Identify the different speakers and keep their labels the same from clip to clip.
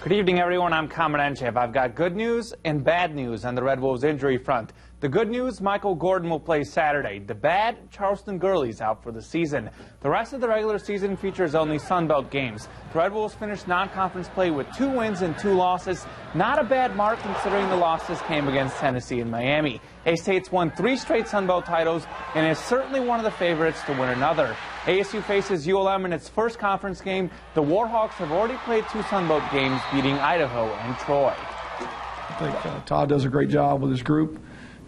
Speaker 1: Good evening, everyone. I'm Kamenenchev. I've got good news and bad news on the Red Wolves injury front. The good news, Michael Gordon will play Saturday. The bad, Charleston Gurley's out for the season. The rest of the regular season features only Sun Belt games. The Red Wolves finished non-conference play with 2 wins and 2 losses. Not a bad mark considering the losses came against Tennessee and Miami. A-State's won 3 straight Sun Belt titles and is certainly one of the favorites to win another. ASU faces ULM in its first conference game. The Warhawks have already played 2 Sun Belt games, beating Idaho and Troy.
Speaker 2: I think Todd does a great job with his group,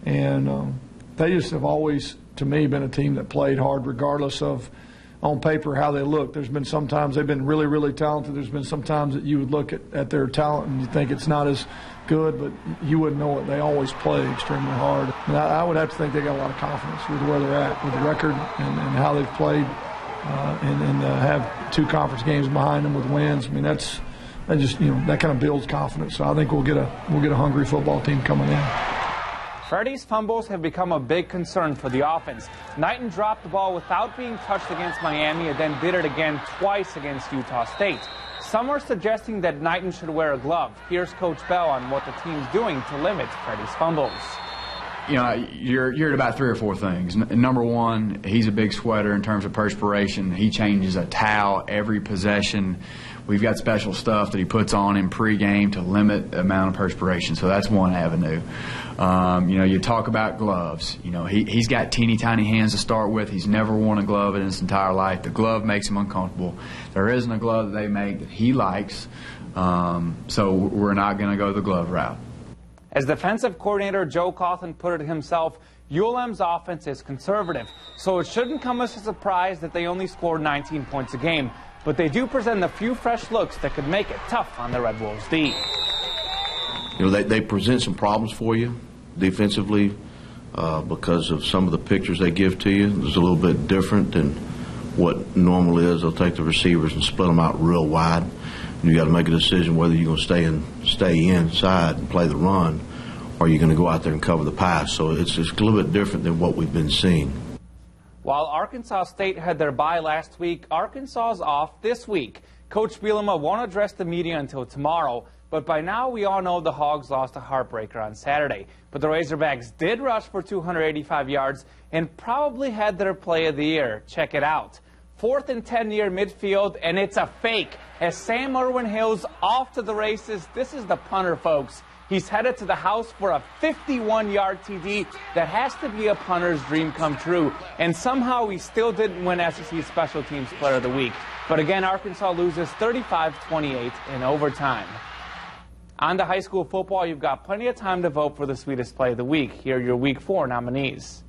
Speaker 2: and they just have always, to me, been a team that played hard regardless of, on paper, how they look. There's been sometimes they've been really, really talented. There's been some times that you would look at their talent and you think it's not as good, but you wouldn't know it. They always play extremely hard. And I would have to think they got a lot of confidence with where they're at, with the record and how they've played, and have 2 conference games behind them with wins. I mean, that kind of builds confidence. So I think we'll get a hungry football team coming in.
Speaker 1: Freddie's fumbles have become a big concern for the offense. Knighton dropped the ball without being touched against Miami and then did it again twice against Utah State. Some are suggesting that Knighton should wear a glove. Here's Coach Bell on what the team's doing to limit Freddie's fumbles.
Speaker 3: You know, you're at about 3 or 4 things. Number one, he's a big sweater in terms of perspiration. He changes a towel every possession. We've got special stuff that he puts on in pregame to limit the amount of perspiration. So that's one avenue. You know, you talk about gloves. You know, he's got teeny tiny hands to start with. He's never worn a glove in his entire life. The glove makes him uncomfortable. There isn't a glove that they make that he likes. So we're not going to go the glove route.
Speaker 1: As defensive coordinator Joe Coughlin put it himself, ULM's offense is conservative, so it shouldn't come as a surprise that they only scored 19 points a game. But they do present a few fresh looks that could make it tough on the Red Wolves' D.
Speaker 4: You know, they present some problems for you defensively because of some of the pictures they give to you. It's a little bit different than what normal is. They'll take the receivers and split them out real wide. You got to make a decision whether you're going to stay inside and play the run, or you're going to go out there and cover the pass. So it's a little bit different than what we've been seeing.
Speaker 1: While Arkansas State had their bye last week, Arkansas is off this week. Coach Bielema won't address the media until tomorrow, but by now we all know the Hogs lost a heartbreaker on Saturday. But the Razorbacks did rush for 285 yards and probably had their play of the year. Check it out. 4th and 10 near midfield, and it's a fake. As Sam Irwin-Hill's off to the races, this is the punter, folks. He's headed to the house for a 51-yard TD. That has to be a punter's dream come true. And somehow he still didn't win SEC Special Teams Player of the Week. But again, Arkansas loses 35-28 in overtime. On to high school football, you've got plenty of time to vote for the sweetest play of the week. Here are your Week 4 nominees.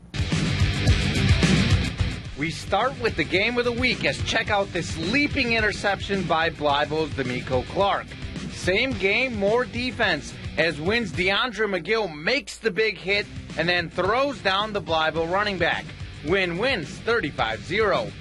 Speaker 5: We start with the game of the week as check out this leaping interception by Blyvo's D'Amico Clark. Same game, more defense as Wynn's DeAndre McGill makes the big hit and then throws down the Blyvo running back. Wynn wins 35-0.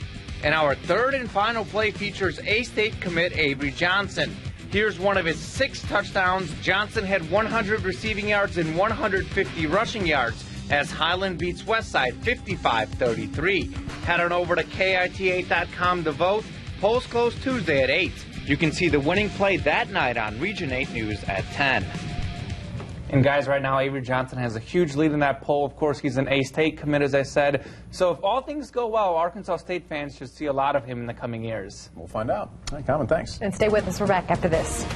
Speaker 5: And our third and final play features A-State commit Avery Johnson. Here's one of his 6 touchdowns. Johnson had 100 receiving yards and 150 rushing yards as Highland beats Westside 55-33. Head on over to KIT8.com to vote. Polls close Tuesday at 8. You can see the winning play that night on Region 8 News at 10.
Speaker 1: And guys, right now Avery Johnson has a huge lead in that poll. Of course, he's an A-State commit, as I said. So if all things go well, Arkansas State fans should see a lot of him in the coming years.
Speaker 6: We'll find out. All right, Common, thanks.
Speaker 7: And stay with us. We're back after this.